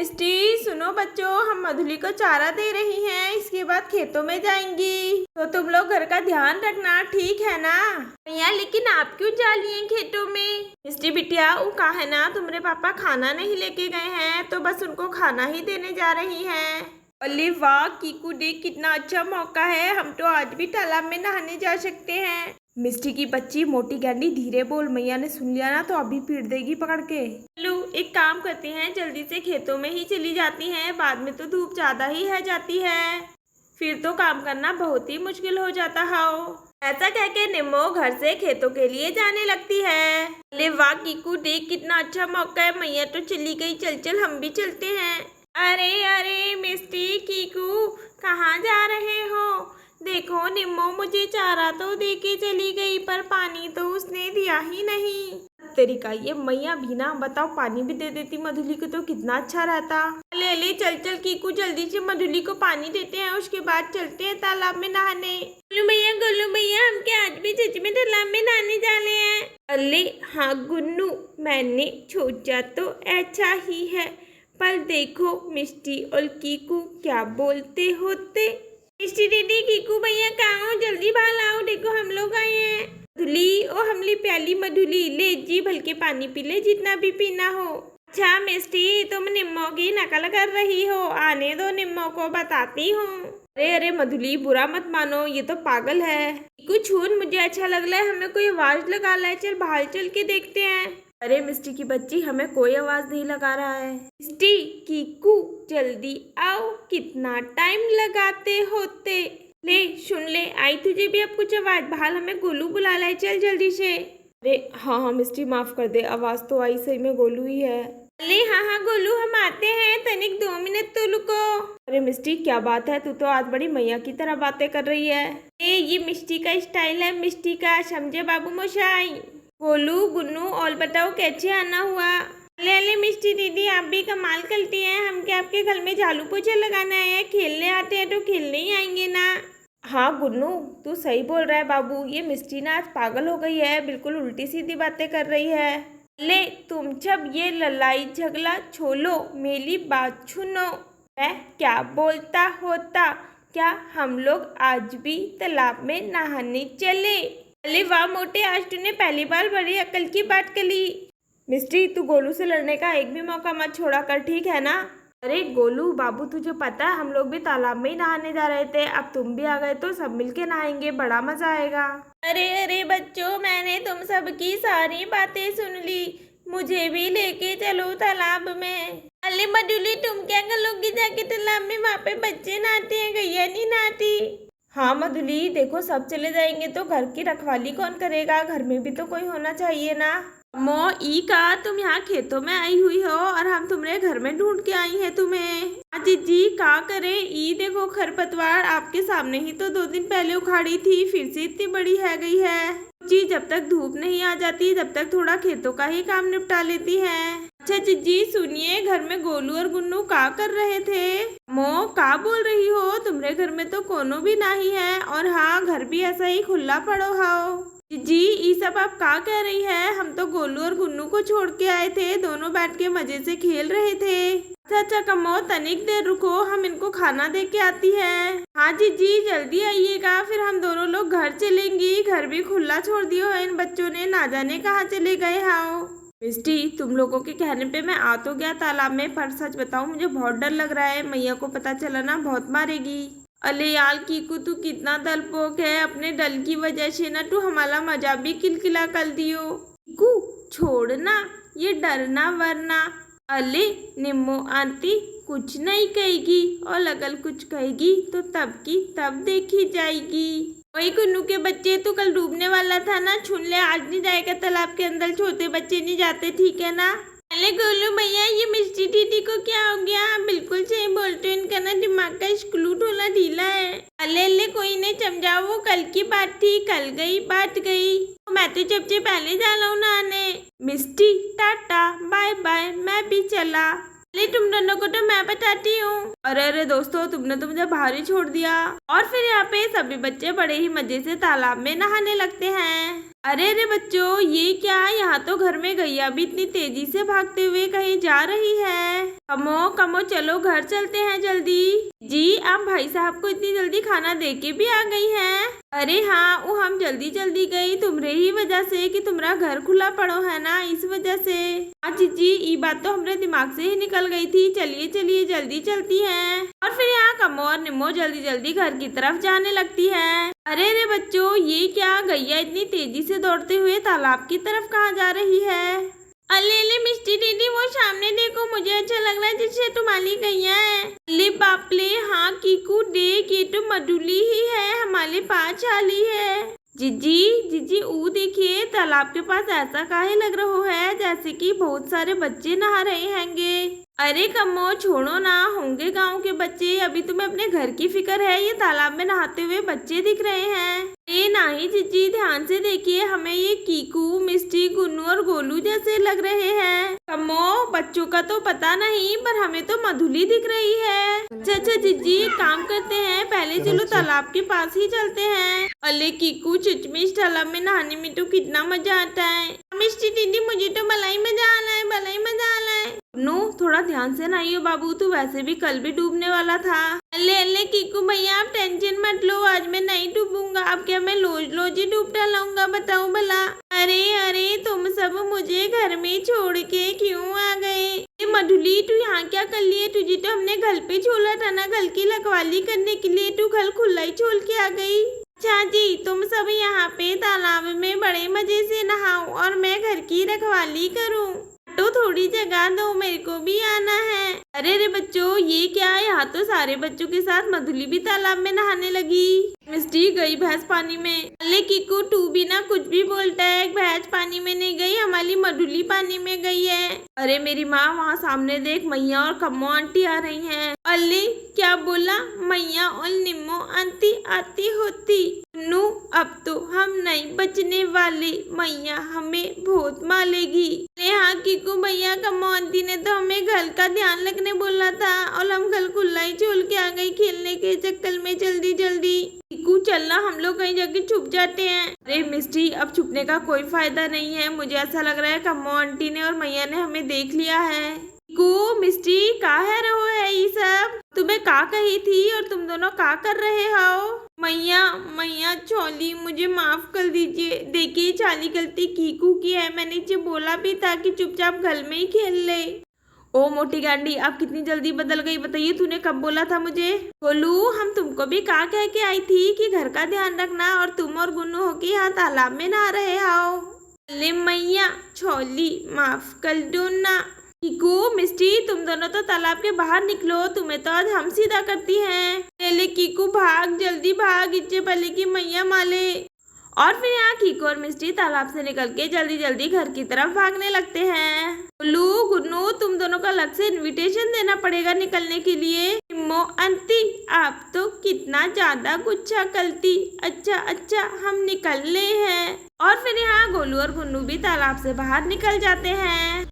मिस्टी सुनो बच्चों, हम मधुली को चारा दे रही हैं, इसके बाद खेतों में जाएंगी, तो तुम लोग घर का ध्यान रखना, ठीक है ना। भैया लेकिन आप क्यों जा लिए खेतों में। मिस्टी बिटिया वो कहा है ना, तुम्हारे पापा खाना नहीं लेके गए हैं, तो बस उनको खाना ही देने जा रही हैं। अरे वाह कीकू देख, कितना अच्छा मौका है, हम तो आज भी तालाब में नहाने जा सकते हैं। मिस्टी की बच्ची मोटी गैंडी धीरे बोल, मैया ने सुन लिया ना तो अभी पीट देगी पकड़ के। लो एक काम करते हैं, जल्दी से खेतों में ही चली जाती हैं, बाद में तो धूप ज्यादा ही है जाती है, फिर तो काम करना बहुत ही मुश्किल हो जाता है। ऐसा कह के निम्मो घर से खेतों के लिए जाने लगती है। अरे वाह कीकू देख, कितना अच्छा मौका है, मैया तो चली गई, चल चल हम भी चलते हैं। अरे अरे मिस्टी कीकू कहाँ जा रहे हो। देखो निम्मो मुझे चारा तो दे के चली गई, पर पानी तो उसने दिया ही नहीं। तरीका ये मैया भी ना, बताओ पानी भी दे देती मधुली को तो कितना अच्छा रहता। ले ले चल चल कीकू, जल्दी से मधुली को पानी देते हैं, उसके बाद चलते हैं तालाब में नहाने। गोलू भैया हम क्या आज भी सच में तालाब में नहाने जाने हैं। अरे हाँ गुन्नू, मैंने सोचा तो अच्छा ही है, पर देखो मिस्टी और कीकू क्या बोलते होते। मिस्टी दीदी कीकू भैया कहाँ हो, जल्दी बाहर आओ, देखो हम लोग आए हैं। मधुली ओ हमली प्याली मधुली, ले जी भल के पानी पी ले जितना भी पीना हो। अच्छा मिस्टी तुम निम्मो की नकल कर रही हो, आने दो निम्मो को बताती हूँ। अरे अरे मधुली बुरा मत मानो, ये तो पागल है। कुछ छून मुझे अच्छा लग रहा है, हमें कोई आवाज लगा रहा है, चल बाहर चल के देखते हैं। अरे मिस्टी की बच्ची हमें कोई आवाज नहीं लगा रहा है। मिस्टी कीकू जल्दी आओ, कितना टाइम लगाते होते। ले सुन ले, आई तुझे भी अब कुछ आवाज, बाहर हमें गोलू बुला लाए, चल जल्दी से। अरे हाँ हाँ मिस्टी माफ कर दे, आवाज तो आई, सही में गोलू ही है। अरे हाँ हाँ गोलू हम आते हैं, तनिक 2 मिनट तो रुको। अरे मिस्टी क्या बात है, तू तो आज बड़ी मैया की तरह बातें कर रही है। ये मिस्टी का स्टाइल है, मिस्टी का, समझे बाबू मोशाई। गोलू गुन्नू और बताओ कैसे आना हुआ। ले ले मिस्टी दीदी आप भी कमाल करती हैं, हम क्या आपके घर में झाड़ू पोछा लगाना है, खेलने आते हैं तो खेलने ही आएंगे ना। हाँ गुन्नू तू सही बोल रहा है बाबू, ये मिस्टी ना आज पागल हो गई है, बिल्कुल उल्टी सीधी बातें कर रही है। ले तुम जब ये लड़ाई झगड़ा छोड़ो, मेरी बात सुनो, मैं क्या बोलता होता, क्या हम लोग आज भी तालाब में नहाने चले। अरे वाह मोटे, आज तूने पहली बार बड़ी अकल की बात करी। मिस्टी तू गोलू से लड़ने का एक भी मौका मत छोड़ा कर, ठीक है ना। अरे गोलू बाबू तुझे पता है हम लोग भी तालाब में ही नहाने जा रहे थे, अब तुम भी आ गए तो सब मिलके नहाएंगे, बड़ा मजा आएगा। अरे अरे बच्चों मैंने तुम सबकी सारी बातें सुन ली, मुझे भी लेके चलो तालाब में। अरे मधुली तुम क्या करोगी जाके तालाब में, वहाँ पे बच्चे नहाते हैं, गैया नहीं नहाती। हाँ मधुली देखो सब चले जाएंगे तो घर की रखवाली कौन करेगा, घर में भी तो कोई होना चाहिए ना। मो ई का तुम यहाँ खेतों में आई हुई हो और हम तुम्हारे घर में ढूंढ के आई हैं तुम्हें। जी का करे, ई देखो खरपतवार आपके सामने ही तो 2 दिन पहले उखाड़ी थी, फिर से इतनी बड़ी है गई है जी। जब तक धूप नहीं आ जाती तब तक थोड़ा खेतों का ही काम निपटा लेती है। अच्छा जी सुनिए, घर में गोलू और गुन्नू का कर रहे थे। मो का बोल रही हो, तुम्हारे घर में तो कोनो भी नहीं है, और हाँ घर भी ऐसा ही खुला पड़ो हाओ। जी ये सब आप का कह रही है, हम तो गोलू और गुन्नू को छोड़ के आए थे, दोनों बैठ के मजे से खेल रहे थे। अच्छा कमो तनिक देर रुको, हम इनको खाना दे के आती है। हाँ जी जल्दी आइएगा, फिर हम दोनों लोग घर चलेंगी, घर भी खुला छोड़ दियो है इन बच्चों ने, ना जाने कहाँ चले गए हाओ। मिस्टी तुम लोगों के कहने पे मैं आ तो गया तालाब में, पर सच बताऊं मुझे बहुत डर लग रहा है, मैया को पता चला ना बहुत मारेगी। अरे यार कीकू तू कितना डरपोक है, अपने डर की वजह से ना तू हमारा मजा भी किलकिला कर दियो। कीकू छोड़ना ये डरना वरना। अले निम्मो आंटी कुछ नहीं कहेगी, और अगर कुछ कहेगी तो तब की तब देखी जाएगी। वही कुन्नू के बच्चे, तू कल डूबने वाला था ना, छुन ले आज नहीं जाएगा तालाब के अंदर, छोटे बच्चे नहीं जाते, ठीक है ना। अरे गोलू भैया ये मिस्टी दीदी को क्या हो गया, बिल्कुल सही बोलते हो, इनका ना दिमाग का स्क्रू थोड़ा ढीला है। अले कोई नहीं समझाओ, वो कल की बात थी, कल गई बात गई, मैं तो सबसे पहले जा रहा हूँ नहाने। मिस्टी टाटा बाय बाय, मैं भी चला। अरे तुम दोनों को तो मैं बताती हूँ। अरे अरे दोस्तों, तुमने तो मुझे बाहर ही छोड़ दिया। और फिर यहाँ पे सभी बच्चे बड़े ही मजे से तालाब में नहाने लगते हैं। अरे अरे बच्चों, ये क्या, यहाँ तो घर में गैया भी इतनी तेजी से भागते हुए कहीं जा रही है। कमो कमो, चलो घर चलते हैं जल्दी। जी, आप भाई साहब को इतनी जल्दी खाना दे के भी आ गई हैं? अरे हाँ, वो हम जल्दी जल्दी गई तुम्हारे ही वजह से कि तुम्हारा घर खुला पड़ो है ना, इस वजह से। हाँ जीजी, ये बात तो हमारे दिमाग से ही निकल गई थी। चलिए चलिए जल्दी चलती हैं। और फिर यहाँ कमो और निम्मो जल्दी जल्दी घर की तरफ जाने लगती है। अरे अरे बच्चों, ये क्या, गैया इतनी तेजी से दौड़ते हुए तालाब की तरफ कहाँ जा रही है? अले अले मिष्टी दीदी, वो सामने देखो, मुझे अच्छा लग रहा है जिससे तुम्हारी गैया है। अले बापले, हाँ कीकू देख, ये तो मधुली ही है, हमारे पास आली है। जीजी जीजी, वो देखिए, तालाब के पास ऐसा काहे लग रहा है जैसे कि बहुत सारे बच्चे नहा रहे हैंगे। अरे कम्मो, छोड़ो ना, होंगे गांव के बच्चे, अभी तुम्हें अपने घर की फिक्र है, ये तालाब में नहाते हुए बच्चे दिख रहे हैं। अरे नहीं जीजी, ध्यान से देखिए, हमें ये कीकू, मिष्टी, गुन्नू और गोलू जैसे लग रहे हैं। कम्मो, बच्चों का तो पता नहीं, पर हमें तो मधुली दिख रही है। अच्छा जीजी, काम करते हैं, पहले चलो तालाब के पास ही चलते हैं। अले कीकू, चिचमिच, तालाब में नहाने में तो कितना मजा आता है। मिष्टी दीदी, मुझे तो भलाई मजा आ रहा है, भलाई मजा आ रहा है। नो, थोड़ा ध्यान से नहाइयो बाबू, तू वैसे भी कल भी डूबने वाला था। अल्ले अल्ले कीकू भैया, आप टेंशन मत लो, आज मैं नहीं डूबूंगा। अब क्या मैं रोज ही डूब डालूंगा, बताओ भला। अरे अरे, तुम सब मुझे घर में छोड़ के क्यों आ गए? मधुली, तू यहाँ क्या कर लिए? तुझे तो हमने घर पे छोड़ा था ना, घर की रखवाली करने के लिए, तू घर खुला ही छोड़ के आ गई। अच्छा जी, तुम सब यहाँ पे तालाब में बड़े मजे से नहाओ और मैं घर की रखवाली करूँ। तो थोड़ी जगह दो, मेरे को भी आना है। अरे रे बच्चों, ये क्या है, यहाँ तो सारे बच्चों के साथ मधुली भी तालाब में नहाने लगी। मिस्टी गई भैंस पानी में। अरे कीकू, तू भी ना कुछ भी बोलता है, भैंस पानी में नहीं गई, हमारी मधुली पानी में गई है। अरे मेरी माँ, वहाँ सामने देख, मैया और कम्मो आंटी आ रही हैं। अरे क्या बोला? मैया और निम्मो आंटी आती होती। नू, अब तो हम नहीं बचने वाले, मैया हमें बहुत मारेगी। अरे हाँ कीकू भैया, कम्मो आंटी ने तो हमें घर का ध्यान रखने बोला था और हम घर खुला ही छोड़ के आ गई खेलने के चक्कर में जल्दी जल्दी। कीकू, चलना, हम लोग कहीं जाके छुप जाते हैं। अरे मिस्टी, अब छुपने का कोई फायदा नहीं है, मुझे ऐसा लग रहा है कम्मो आंटी ने और मैया ने हमें देख लिया है। कीकू, मिस्टी, कहाँ रहो है ये सब? तुम्हें का कही थी और तुम दोनों का कर रहे हो? मैया चोली, मुझे माफ कर दीजिए। देखिए, चाली गलती कीकू की है, मैंने इसे बोला भी था कि चुपचाप घर में ही खेल ले। ओ मोटी गांडी, आप कितनी जल्दी बदल गई, बताइए, तूने कब बोला था मुझे? गोलू, हम तुमको भी कहा कह के आई थी कि घर का ध्यान रखना, और तुम और गुन्नू हो के यहाँ तालाब में नहा रहे हो। अरे मैया छोली, माफ कर दो ना। कीकू, मिस्टी, तुम दोनों तो तालाब के बाहर निकलो, तुम्हें तो आज हम सीधा करती हैं। पहले कीकू भाग, जल्दी भाग, इच्छे पहले की मैया माले। और फिर यहाँ कीकू और मिस्टी तालाब से निकल के जल्दी जल्दी घर की तरफ भागने लगते हैं। गुल्लू, गुन्नू, तुम दोनों का अलग से इनविटेशन देना पड़ेगा निकलने के लिए। निम्मो आंटी, आप तो कितना ज्यादा गुच्छा करती। अच्छा, हम निकल रहे हैं। और फिर यहाँ गोलू और गुन्नू भी तालाब से बाहर निकल जाते हैं।